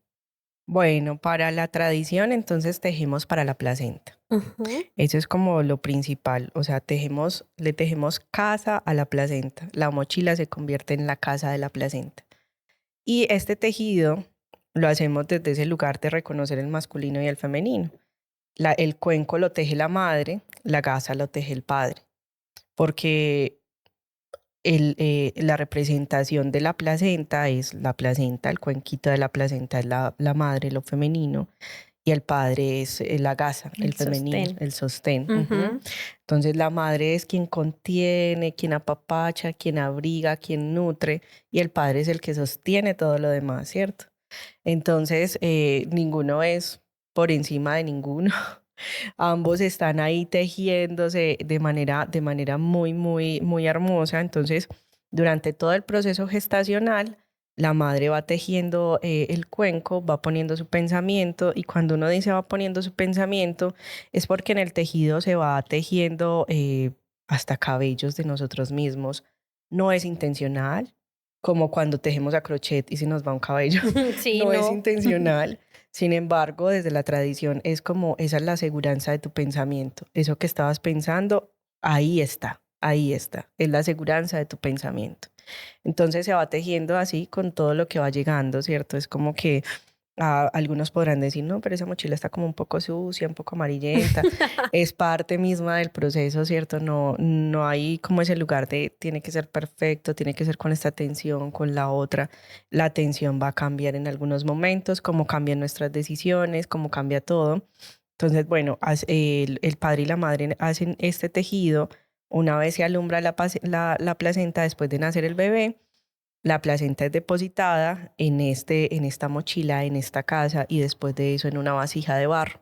Bueno, para la tradición, entonces tejemos para la placenta. Ujú. Eso es como lo principal, o sea, le tejemos casa a la placenta. La mochila se convierte en la casa de la placenta. Y este tejido lo hacemos desde ese lugar de reconocer el masculino y el femenino. El cuenco lo teje la madre, la gasa lo teje el padre, porque la representación de la placenta es la placenta, el cuenquito de la placenta es la madre, lo femenino, y el padre es la gasa, el El femenino, sostén. el sostén. Ujú. Ujú. Entonces la madre es quien contiene, quien apapacha, quien abriga, quien nutre, y el padre es el que sostiene todo lo demás, ¿cierto? Entonces ninguno es por encima de ninguno. Ambos están ahí tejiéndose de manera muy, muy, muy hermosa. Entonces, durante todo el proceso gestacional, la madre va tejiendo el cuenco, va poniendo su pensamiento y cuando uno dice va poniendo su pensamiento es porque en el tejido se va tejiendo hasta cabellos de nosotros mismos. No es intencional, como cuando tejemos a crochet y se nos va un cabello. Sí, No es no. intencional. Sin embargo, desde la tradición es como esa es la aseguranza de tu pensamiento. Eso que estabas pensando, ahí está. Es la aseguranza de tu pensamiento. Entonces se va tejiendo así con todo lo que va llegando, ¿cierto? Es como que algunos podrán decir, no, pero esa mochila está como un poco sucia, un poco amarillenta. Es parte misma del proceso, ¿cierto? No, no hay como ese lugar de tiene que ser perfecto, tiene que ser con esta tensión, con la otra. La tensión va a cambiar en algunos momentos, como cambian nuestras decisiones, como cambia todo. Entonces, bueno, el padre y la madre hacen este tejido. Una vez se alumbra la placenta después de nacer el bebé, la placenta es depositada en esta mochila, en esta casa y después de eso en una vasija de barro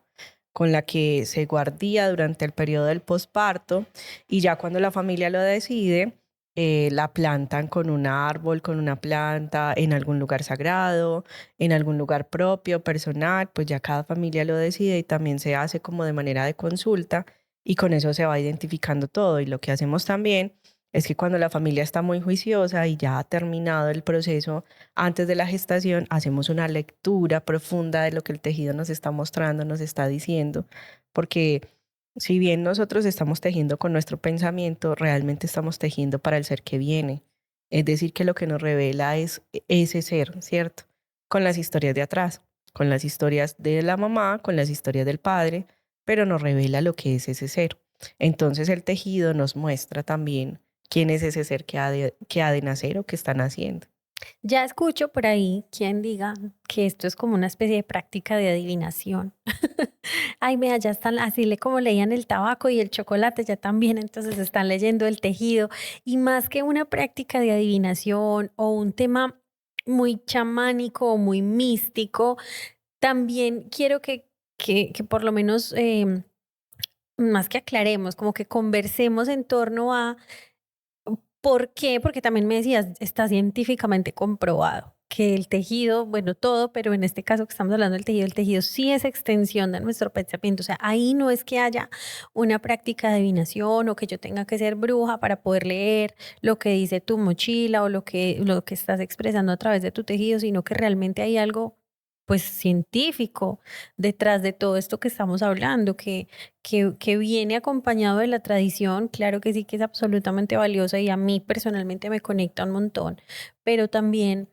con la que se guardía durante el periodo del posparto y ya cuando la familia lo decide, la plantan con un árbol, con una planta, en algún lugar sagrado, en algún lugar propio, personal, pues ya cada familia lo decide y también se hace como de manera de consulta y con eso se va identificando todo y lo que hacemos también es que cuando la familia está muy juiciosa y ya ha terminado el proceso antes de la gestación, hacemos una lectura profunda de lo que el tejido nos está mostrando, nos está diciendo, porque si bien nosotros estamos tejiendo con nuestro pensamiento, realmente estamos tejiendo para el ser que viene. Es decir, que lo que nos revela es ese ser, ¿cierto? Con las historias de atrás, con las historias de la mamá, con las historias del padre, pero nos revela lo que es ese ser. Entonces el tejido nos muestra también quién es ese ser que ha de nacer o que está naciendo. Ya escucho por ahí quien diga que esto es como una especie de práctica de adivinación. Ay, vea, ya están, así como leían el tabaco y el chocolate, ya también entonces están leyendo el tejido. Y más que una práctica de adivinación o un tema muy chamánico o muy místico, también quiero que por lo menos, más que aclaremos, como que conversemos en torno a ¿por qué? Porque también me decías, está científicamente comprobado que el tejido, bueno, todo, pero en este caso que estamos hablando del tejido, el tejido sí es extensión de nuestro pensamiento. O sea, ahí no es que haya una práctica de adivinación o que yo tenga que ser bruja para poder leer lo que dice tu mochila o lo que estás expresando a través de tu tejido, sino que realmente hay algo, pues, científico detrás de todo esto que estamos hablando, que viene acompañado de la tradición. Claro que sí, que es absolutamente valiosa y a mí personalmente me conecta un montón, pero también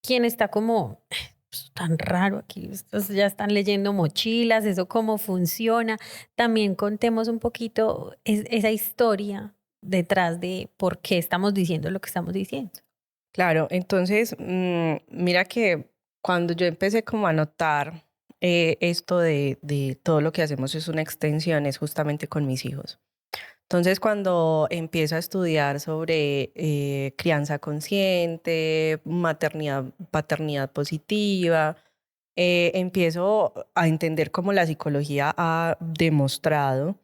quien está como "Pues, tan raro aquí, estos ya están leyendo mochilas, eso cómo funciona". También contemos un poquito esa historia detrás de por qué estamos diciendo lo que estamos diciendo. Claro, entonces, mira que cuando yo empecé como a notar esto de todo lo que hacemos es una extensión, es justamente con mis hijos. Entonces, cuando empiezo a estudiar sobre crianza consciente, maternidad, paternidad positiva, empiezo a entender cómo la psicología ha demostrado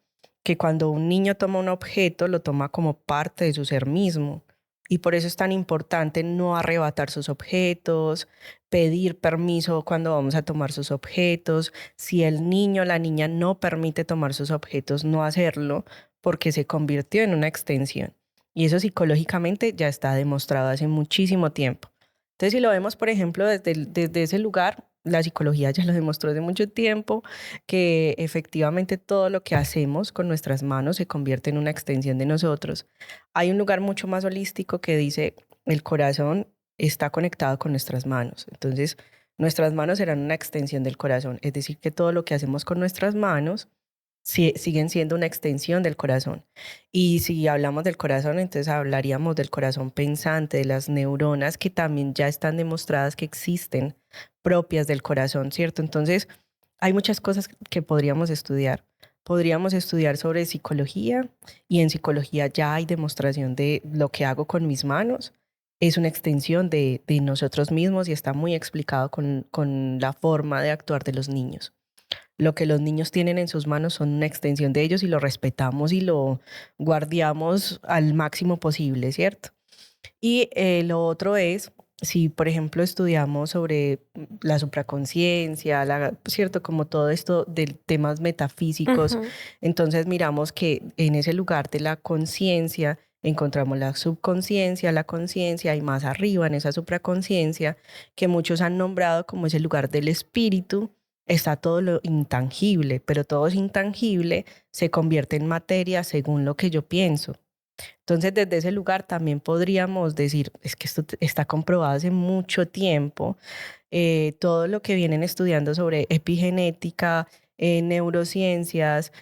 que cuando un niño toma un objeto, lo toma como parte de su ser mismo. Y por eso es tan importante no arrebatar sus objetos, pedir permiso cuando vamos a tomar sus objetos. Si el niño o la niña no permite tomar sus objetos, no hacerlo porque se convirtió en una extensión. Y eso psicológicamente ya está demostrado hace muchísimo tiempo. Entonces, si lo vemos, por ejemplo, desde ese lugar, la psicología ya lo demostró hace mucho tiempo, que efectivamente todo lo que hacemos con nuestras manos se convierte en una extensión de nosotros. Hay un lugar mucho más holístico que dice, el corazón está conectado con nuestras manos. Entonces, nuestras manos serán una extensión del corazón. Es decir, que todo lo que hacemos con nuestras manos siguen siendo una extensión del corazón. Y si hablamos del corazón, entonces hablaríamos del corazón pensante, de las neuronas que también ya están demostradas que existen propias del corazón, ¿cierto? Entonces, hay muchas cosas que podríamos estudiar. Podríamos estudiar sobre psicología y en psicología ya hay demostración de lo que hago con mis manos. Es una extensión de nosotros mismos y está muy explicado con la forma de actuar de los niños. Lo que los niños tienen en sus manos son una extensión de ellos y lo respetamos y lo guardamos al máximo posible, ¿cierto? Y lo otro es, si por ejemplo estudiamos sobre la supraconciencia, ¿cierto? Como todo esto de temas metafísicos, Ujú. entonces miramos que en ese lugar de la conciencia encontramos la subconsciencia, la conciencia y más arriba en esa supraconciencia que muchos han nombrado como ese lugar del espíritu. Está todo lo intangible, pero todo es intangible se convierte en materia según lo que yo pienso. Entonces, desde ese lugar también podríamos decir, es que esto está comprobado hace mucho tiempo, todo lo que vienen estudiando sobre epigenética, neurociencias,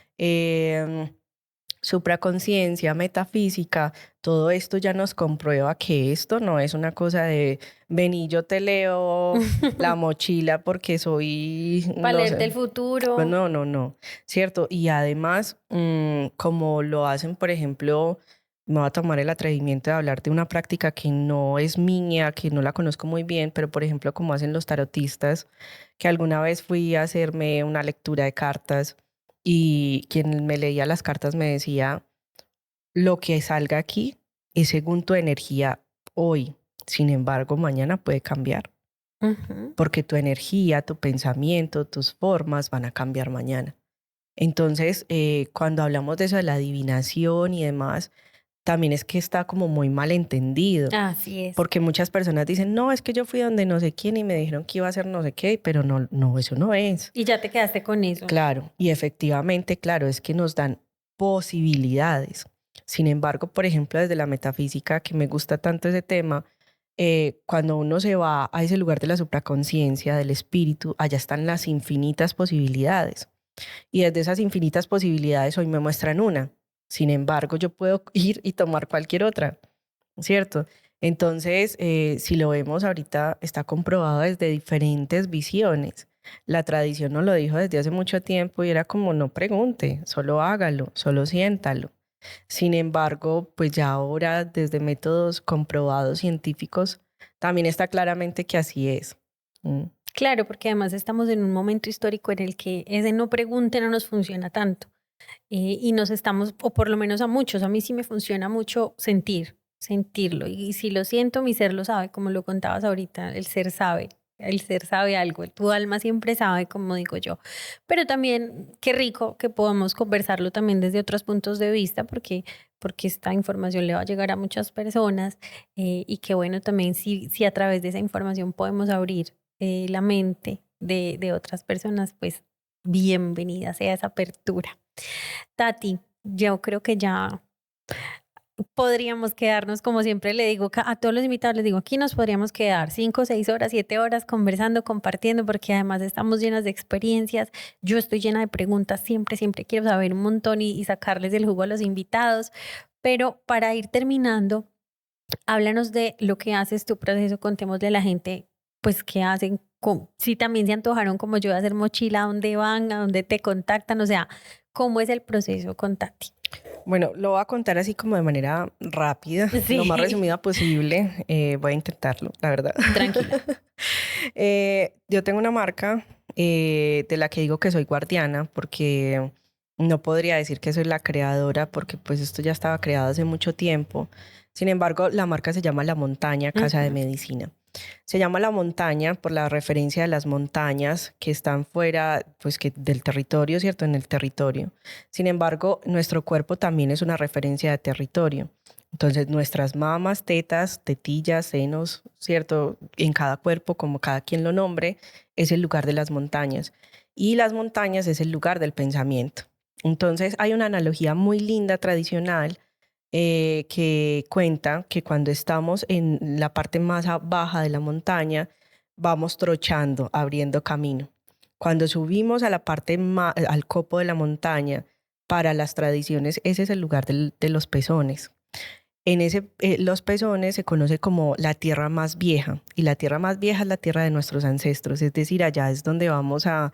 supraconciencia, metafísica, todo esto ya nos comprueba que esto no es una cosa de vení, yo te leo la mochila porque soy, Para no leerte sé, el futuro. no, no, no, ¿cierto? Y además, como lo hacen, por ejemplo, me voy a tomar el atrevimiento de hablar de una práctica que no es mía, que no la conozco muy bien, pero por ejemplo, como hacen los tarotistas, que alguna vez fui a hacerme una lectura de cartas y quien me leía las cartas me decía, lo que salga aquí es según tu energía hoy, sin embargo, mañana puede cambiar Ujú. porque tu energía, tu pensamiento, tus formas van a cambiar mañana. Entonces, cuando hablamos de eso de la adivinación y demás, también es que está como muy mal entendido, Así es. porque muchas personas dicen, no, es que yo fui donde no sé quién y me dijeron que iba a hacer no sé qué, pero no, no, eso no es. Y ya te quedaste con eso. Claro, y efectivamente, claro, es que nos dan posibilidades. Sin embargo, por ejemplo, desde la metafísica, que me gusta tanto ese tema, cuando uno se va a ese lugar de la supraconciencia, del espíritu, allá están las infinitas posibilidades. Y desde esas infinitas posibilidades hoy me muestran una. Sin embargo, yo puedo ir y tomar cualquier otra, ¿cierto? Entonces, si lo vemos ahorita, está comprobado desde diferentes visiones. La tradición nos lo dijo desde hace mucho tiempo y era como no pregunte, solo hágalo, solo siéntalo. Sin embargo, pues ya ahora desde métodos comprobados científicos, también está claramente que así es. Mm. Claro, porque además estamos en un momento histórico en el que ese no pregunte no nos funciona tanto. Y nos estamos, o por lo menos a muchos, a mí sí me funciona mucho sentirlo. Y si lo siento, mi ser lo sabe, como lo contabas ahorita, el ser sabe algo, tu alma siempre sabe, como digo yo. Pero también qué rico que podamos conversarlo también desde otros puntos de vista, porque esta información le va a llegar a muchas personas y qué bueno también si a través de esa información podemos abrir la mente de otras personas, pues bienvenida sea esa apertura. Tati, yo creo que ya podríamos quedarnos, como siempre le digo a todos los invitados, les digo, aquí nos podríamos quedar 5, 6 horas, 7 horas conversando, compartiendo, porque además estamos llenas de experiencias. Yo estoy llena de preguntas, siempre quiero saber un montón y sacarles el jugo a los invitados. Pero para ir terminando, háblanos de lo que haces tu proceso, contémosle a la gente, pues, qué hacen, si también se antojaron como yo de hacer mochila, a dónde van, a dónde te contactan, o sea, cómo es el proceso con Tati. Bueno, lo voy a contar así como de manera rápida, lo más Sí, resumida posible. Voy a intentarlo, la verdad. tranquila. Yo tengo una marca de la que digo que soy guardiana porque no podría decir que soy la creadora porque pues esto ya estaba creado hace mucho tiempo. Sin embargo, la marca se llama La Montaña, Casa de Ujú. Medicina. Se llama La Montaña por la referencia de las montañas que están fuera, pues que del territorio, ¿cierto? En el territorio. Sin embargo, nuestro cuerpo también es una referencia de territorio. Entonces, nuestras mamas, tetas, tetillas, senos, ¿cierto? En cada cuerpo, como cada quien lo nombre, es el lugar de las montañas. Y las montañas es el lugar del pensamiento. Entonces, hay una analogía muy linda, tradicional, que cuenta que cuando estamos en la parte más baja de la montaña, vamos trochando, abriendo camino. Cuando subimos a la parte al copo de la montaña, para las tradiciones, ese es el lugar de los pezones. En ese, los pezones se conoce como la tierra más vieja y la tierra más vieja es la tierra de nuestros ancestros, es decir, allá es donde vamos a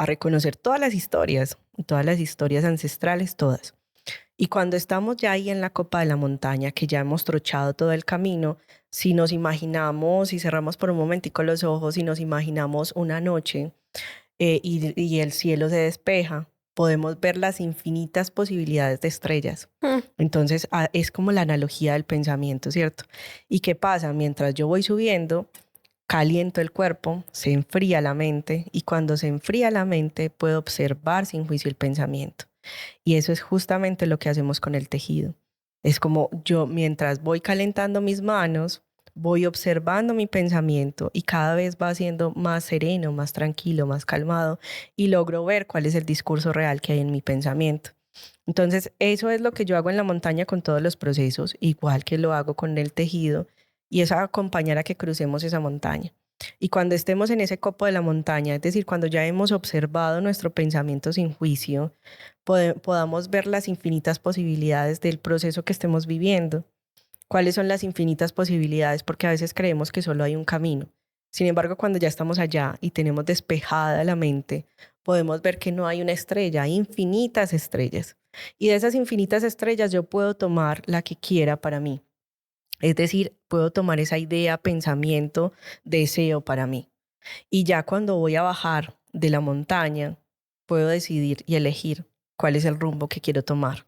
reconocer todas las historias ancestrales, todas. Y cuando estamos ya ahí en la copa de la montaña, que ya hemos trochado todo el camino, si nos imaginamos, si cerramos por un momentico los ojos y nos imaginamos una noche y el cielo se despeja, podemos ver las infinitas posibilidades de estrellas. Entonces es como la analogía del pensamiento, ¿cierto? ¿Y qué pasa? Mientras yo voy subiendo, caliento el cuerpo, se enfría la mente y cuando se enfría la mente puedo observar sin juicio el pensamiento. Y eso es justamente lo que hacemos con el tejido. Es como yo mientras voy calentando mis manos, voy observando mi pensamiento y cada vez va siendo más sereno, más tranquilo, más calmado y logro ver cuál es el discurso real que hay en mi pensamiento. Entonces, eso es lo que yo hago en la montaña con todos los procesos, igual que lo hago con el tejido, y es acompañar a que crucemos esa montaña. Y cuando estemos en ese copo de la montaña, es decir, cuando ya hemos observado nuestro pensamiento sin juicio, podamos ver las infinitas posibilidades del proceso que estemos viviendo. ¿Cuáles son las infinitas posibilidades? Porque a veces creemos que solo hay un camino. Sin embargo, cuando ya estamos allá y tenemos despejada la mente, podemos ver que no hay una estrella, hay infinitas estrellas. Y de esas infinitas estrellas yo puedo tomar la que quiera para mí. Es decir, puedo tomar esa idea, pensamiento, deseo para mí. Y ya cuando voy a bajar de la montaña, puedo decidir y elegir cuál es el rumbo que quiero tomar.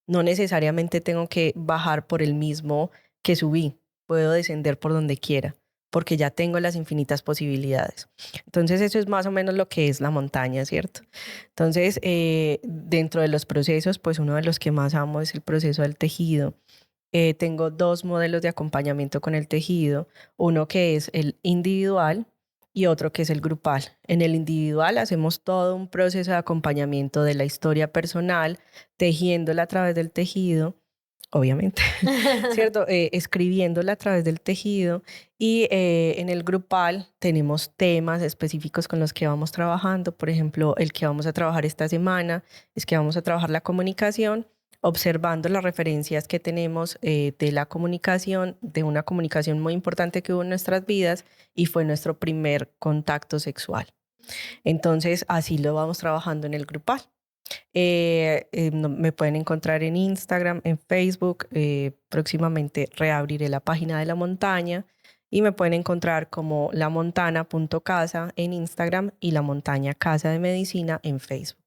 No necesariamente tengo que bajar por el mismo que subí. Puedo descender por donde quiera, porque ya tengo las infinitas posibilidades. Entonces eso es más o menos lo que es la montaña, ¿cierto? Entonces, dentro de los procesos, pues uno de los que más amo es el proceso del tejido. Tengo dos modelos de acompañamiento con el tejido, uno que es el individual y otro que es el grupal. En el individual hacemos todo un proceso de acompañamiento de la historia personal, tejiéndola a través del tejido obviamente, ¿cierto? Escribiéndola a través del tejido y en el grupal tenemos temas específicos con los que vamos trabajando. Por ejemplo, el que vamos a trabajar esta semana es que vamos a trabajar la comunicación, observando las referencias que tenemos de la comunicación, de una comunicación muy importante que hubo en nuestras vidas y fue nuestro primer contacto sexual. Entonces, así lo vamos trabajando en el grupal. Me pueden encontrar en Instagram, en Facebook. Próximamente reabriré la página de La Montaña y me pueden encontrar como lamontana.casa en Instagram y La Montaña Casa de Medicina en Facebook.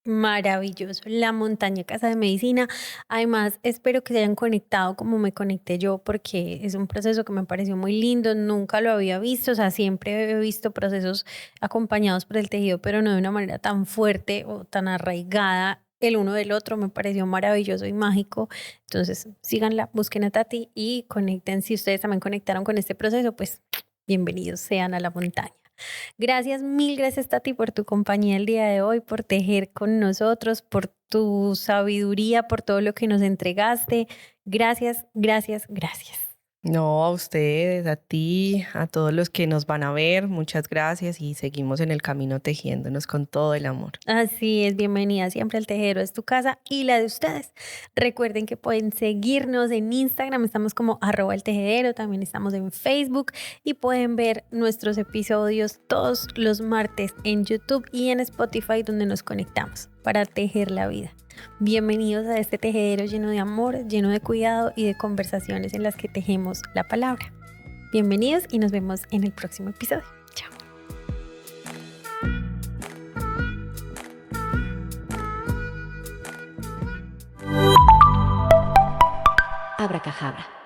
Maravilloso, La Montaña Casa de Medicina. Además, espero que se hayan conectado como me conecté yo, porque es un proceso que me pareció muy lindo, nunca lo había visto, o sea, siempre he visto procesos acompañados por el tejido, pero no de una manera tan fuerte o tan arraigada el uno del otro. Me pareció maravilloso y mágico. Entonces, síganla, busquen a Tati y conecten. Si ustedes también conectaron con este proceso, pues bienvenidos sean a La Montaña. Gracias, mil gracias Tati por tu compañía el día de hoy, por tejer con nosotros, por tu sabiduría, por todo lo que nos entregaste. Gracias, gracias, gracias. No, a ustedes, a ti, a todos los que nos van a ver, muchas gracias y seguimos en el camino tejiéndonos con todo el amor. Así es, bienvenida siempre al Tejero, es tu casa y la de ustedes. Recuerden que pueden seguirnos en Instagram, estamos como @eltejedero, también estamos en Facebook y pueden ver nuestros episodios todos los martes en YouTube y en Spotify, donde nos conectamos para tejer la vida. Bienvenidos a este tejedero lleno de amor, lleno de cuidado y de conversaciones en las que tejemos la palabra. Bienvenidos y nos vemos en el próximo episodio. Chao. Abracajabra.